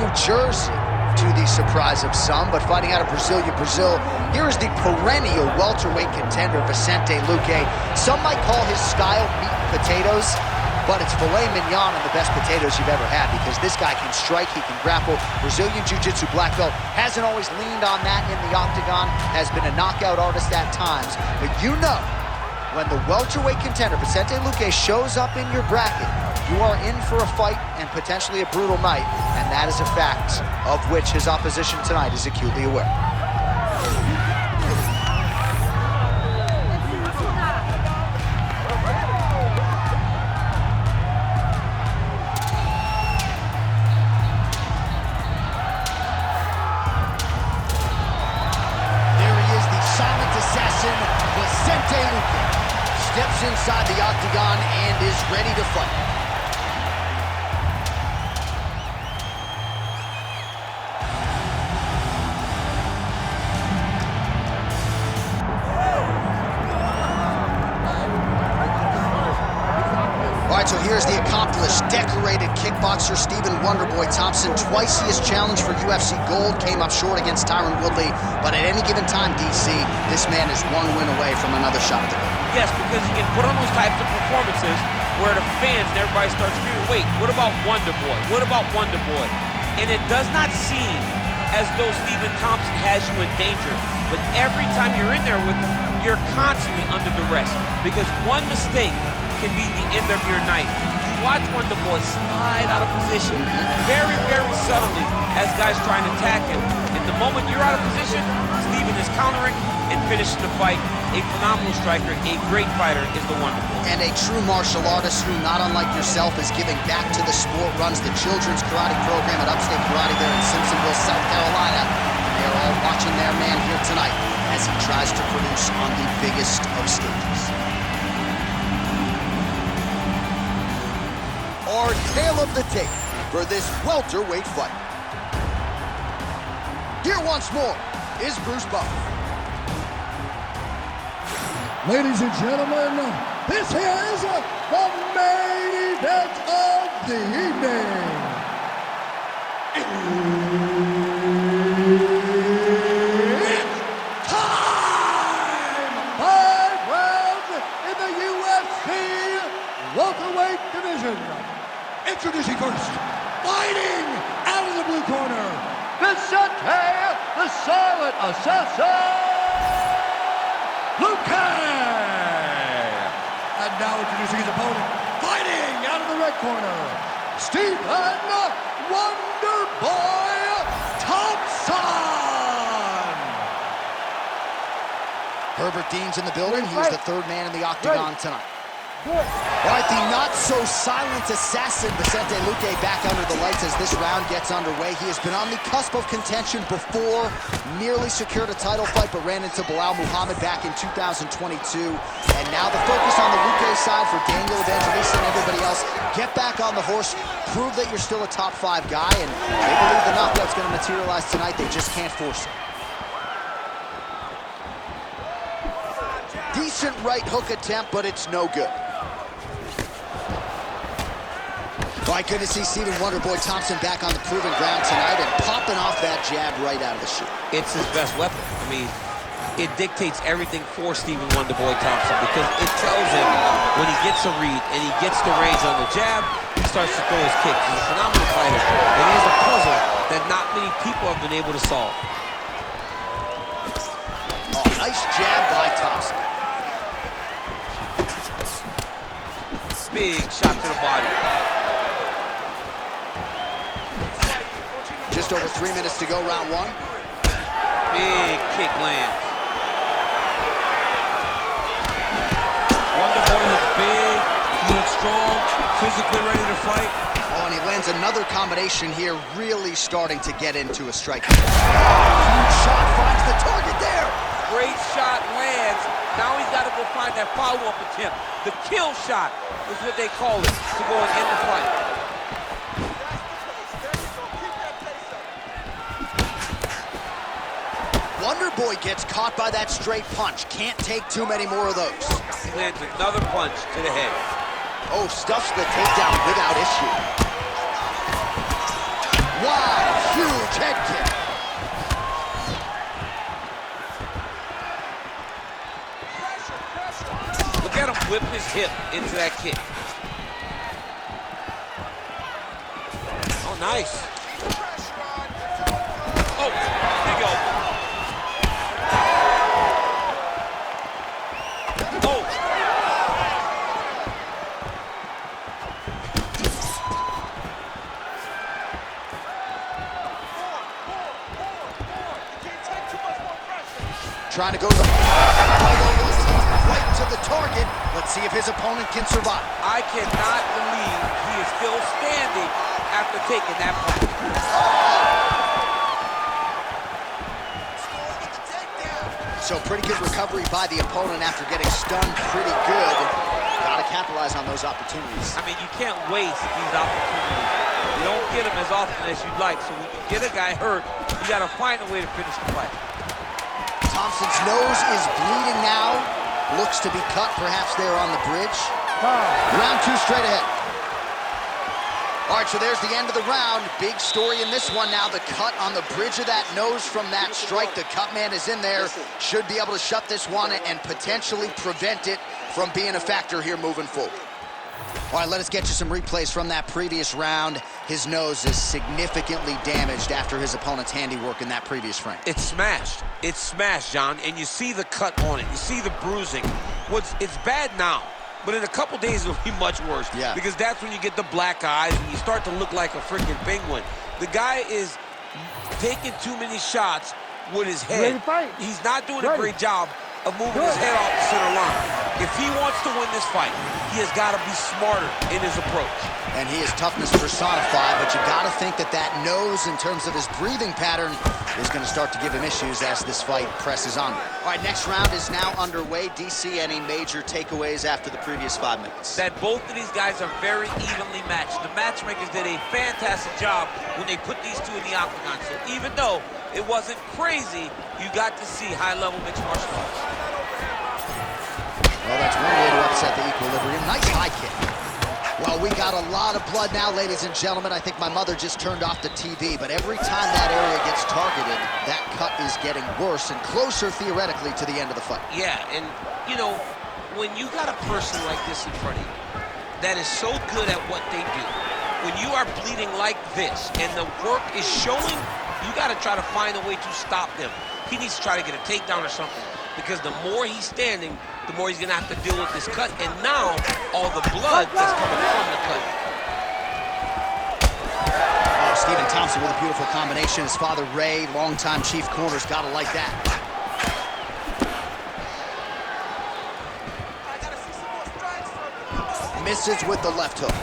New Jersey, to the surprise of some, but fighting out of Brazil, here is the perennial welterweight contender, Vicente Luque. Some might call his style meat and potatoes, but it's filet mignon and the best potatoes you've ever had, because this guy can strike, he can grapple. Brazilian Jiu-Jitsu black belt, hasn't always leaned on that in the octagon, has been a knockout artist at times, but you know, when the welterweight contender, Vicente Luque, shows up in your bracket, you are in for a fight and potentially a brutal night, and that is a fact of which his opposition tonight is acutely aware. There he is, the silent assassin, Vicente Luque. Steps inside the octagon and is ready to fight. All right, so here's the accomplished, decorated kickboxer Stephen Wonderboy Thompson. Twice he has challenged for UFC gold, came up short against Tyron Woodley, but at any given time, DC, this man is one win away from another shot at the gold. Yes, because he can put on those types of performances where the fans and everybody starts screaming, wait, what about Wonderboy? What about Wonderboy? And it does not seem as though Stephen Thompson has you in danger, but every time you're in there with him, you're constantly under duress, because one mistake can be the end of your night. You watch Wonderboy slide out of position very, very subtly as guys trying to attack him. And the moment you're out of position, Stephen is countering and finishing the fight. A phenomenal striker, a great fighter is the Wonderboy. And a true martial artist who, not unlike yourself, is giving back to the sport, runs the children's karate program at Upstate Karate there in Simpsonville, South Carolina. And they are all watching their man here tonight as he tries to produce on the biggest of stages. Our tale of the tape for this welterweight fight. Here once more is Bruce Buffer. Ladies and gentlemen, this is the main event of the evening. It's time! 5 rounds in the UFC welterweight division. Introducing first, fighting out of the blue corner, Vicente, the Silent Assassin, Luque! And now introducing his opponent, fighting out of the red corner, Stephen Wonderboy Thompson! Herbert Dean's in the building. He was the third man in the octagon tonight. All right, the not-so-silent assassin, Vicente Luque, back under the lights as this round gets underway. He has been on the cusp of contention before, nearly secured a title fight, but ran into Bilal Muhammad back in 2022. And now the focus on the Luque side for Daniel Evangelista and everybody else. Get back on the horse, prove that you're still a top-5 guy, and they believe the knockout's going to materialize tonight. They just can't force it. Decent right hook attempt, but it's no good. My goodness, see Stephen Wonderboy Thompson back on the proven ground tonight and popping off that jab right out of the chute. It's his best weapon. I mean, it dictates everything for Stephen Wonderboy Thompson, because it tells him when he gets a read and he gets the range on the jab, he starts to throw his kicks. He's a phenomenal fighter, and he is a puzzle that not many people have been able to solve. Oh, nice jab by Thompson. Big shot to the body. Just over 3 minutes to go, round 1. Big kick lands. Wonderboy looks big, he looks strong, physically ready to fight. Oh, and he lands another combination here, really starting to get into a strike. Huge shot finds the target there. Great shot lands. Now he's got to go find that follow-up attempt. The kill shot is what they call it, to go and end the fight. Wonderboy gets caught by that straight punch. Can't take too many more of those. He lands another punch to the head. Oh, stuffs the takedown without issue. Wow, Huge head kick. Look at him whip his hip into that kick. Oh, nice. Oh, big elbow. Oh. Trying to go to the right to the target. Let's see if his opponent can survive. I cannot believe he is still standing after taking that punch. So pretty good recovery by the opponent after getting stunned pretty good. Got to capitalize on those opportunities. I mean, you can't waste these opportunities. You don't get them as often as you'd like. So when you get a guy hurt, you got to find a way to finish the fight. Thompson's nose is bleeding now. Looks to be cut, perhaps there on the bridge. Round 2 straight ahead. All right, so there's the end of the round. Big story in this one now. The cut on the bridge of that nose from that strike. The cut man is in there. Should be able to shut this one and potentially prevent it from being a factor here moving forward. All right, let us get you some replays from that previous round. His nose is significantly damaged after his opponent's handiwork in that previous frame. It's smashed. It's smashed, John, and you see the cut on it. You see the bruising. It's bad now, but in a couple days it'll be much worse. Yeah. Because that's when you get the black eyes and you start to look like a freaking penguin. The guy is taking too many shots with his head. He's not doing a great job of moving his head off the center line. If he wants to win this fight, he has got to be smarter in his approach. And he is toughness personified, but you got to think that that nose, in terms of his breathing pattern, is going to start to give him issues as this fight presses on. All right, next round is now underway. DC, any major takeaways after the previous 5 minutes? That both of these guys are very evenly matched. The matchmakers did a fantastic job when they put these two in the octagon. So even though it wasn't crazy, you got to see high-level mixed martial arts. Well, that's one way to upset the equilibrium. Nice high kick. Well, we got a lot of blood now, ladies and gentlemen. I think my mother just turned off the TV, but every time that area gets targeted, that cut is getting worse and closer, theoretically, to the end of the fight. Yeah, and, you know, when you got a person like this in front of you that is so good at what they do, when you are bleeding like this and the work is showing, you got to try to find a way to stop them. He needs to try to get a takedown or something, because the more he's standing, the more he's going to have to deal with this cut, and now all the blood that's coming from the cut. Oh, Stephen Thompson with a beautiful combination. His father, Ray, longtime chief corners, got to like that. Misses with the left hook.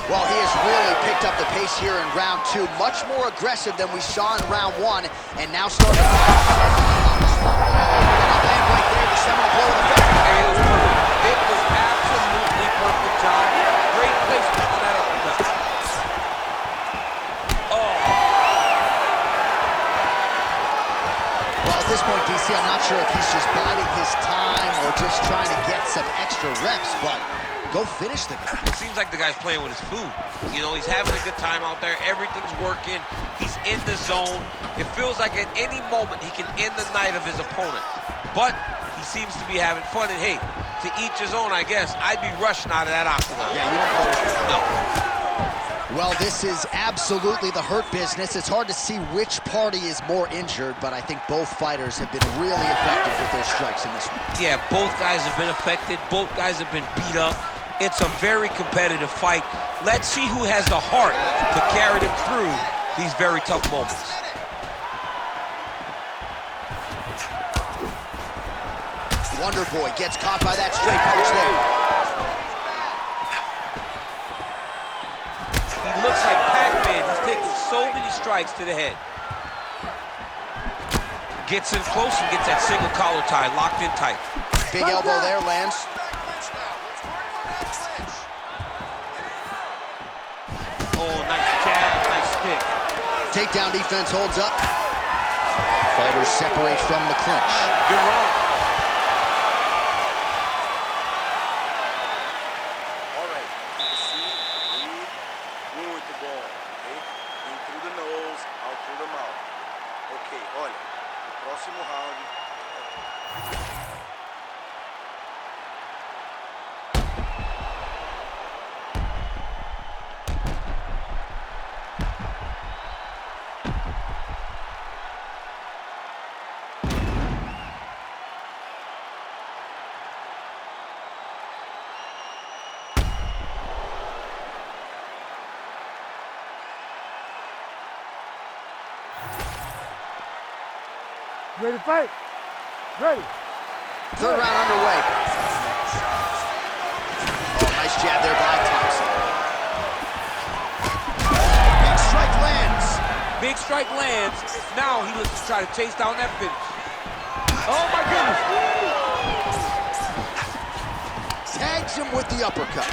Well, he has really picked up the pace here in round 2. Much more aggressive than we saw in round 1, and now starting to land right there, the seminal blow of the fight. It was perfect. It was absolutely perfect, John. Great placement on that uppercut. Oh. Well, at this point, DC, I'm not sure if he's just biding his time or just trying to get some extra reps, but go finish the guy. It seems like the guy's playing with his food. You know, he's having a good time out there. Everything's working. He's in the zone. It feels like at any moment he can end the night of his opponent. But he seems to be having fun. And hey, to each his own, I guess. I'd be rushing out of that octagon. Yeah, you don't go. No. Well, this is absolutely the hurt business. It's hard to see which party is more injured, but I think both fighters have been really effective with their strikes in this one. Yeah, both guys have been affected. Both guys have been beat up. It's a very competitive fight. Let's see who has the heart to carry them through these very tough moments. Wonder Boy gets caught by that straight punch there. He looks like Pac-Man. He's taking so many strikes to the head. Gets in close and gets that single collar tie locked in tight. Big elbow there lands. Oh, nice jab, nice stick. Takedown defense holds up. Fighters separate from the clinch. Good round. All right, see, lead, move with the ball, okay? próximo round. Ready to fight? Ready. Third round underway. Oh, nice jab there by Thompson. Big strike lands. Big strike lands. Now he looks to try to chase down that finish. Oh my goodness. Tags him with the uppercut.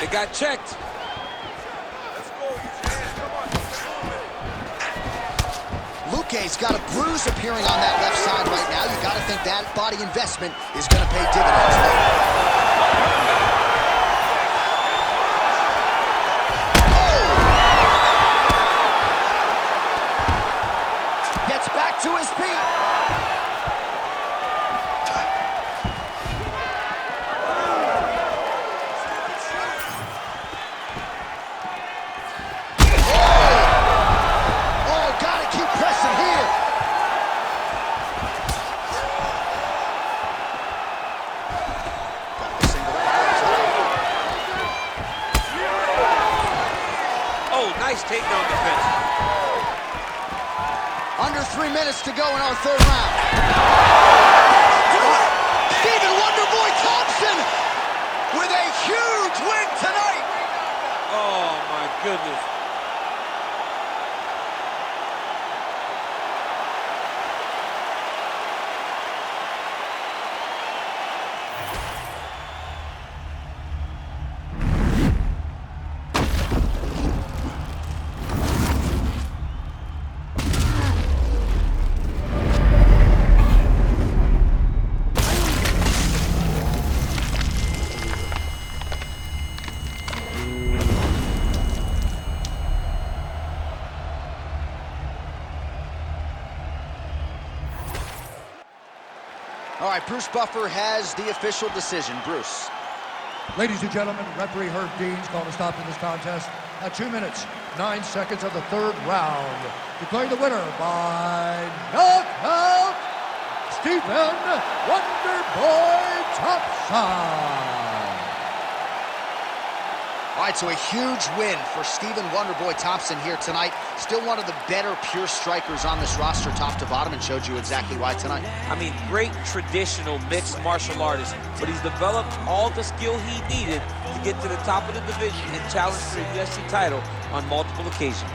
It got checked. Luque's got a bruise appearing on that left side right now. You got to think that body investment is going to pay dividends later. Oh! Gets back to his feet. Nice takedown defense. Under 3 minutes to go in our third round. Stephen Wonderboy Thompson with a huge win tonight. Oh my goodness. All right, Bruce Buffer has the official decision. Bruce. Ladies and gentlemen, referee Herb Dean's called a stop to this contest at 2 minutes, 9 seconds of the third round. Declaring the winner by knockout, Stephen Wonderboy Thompson. All right, so a huge win for Stephen Wonderboy Thompson here tonight. Still one of the better pure strikers on this roster, top to bottom, and showed you exactly why tonight. I mean, great traditional mixed martial artist, but he's developed all the skill he needed to get to the top of the division and challenge for the UFC title on multiple occasions.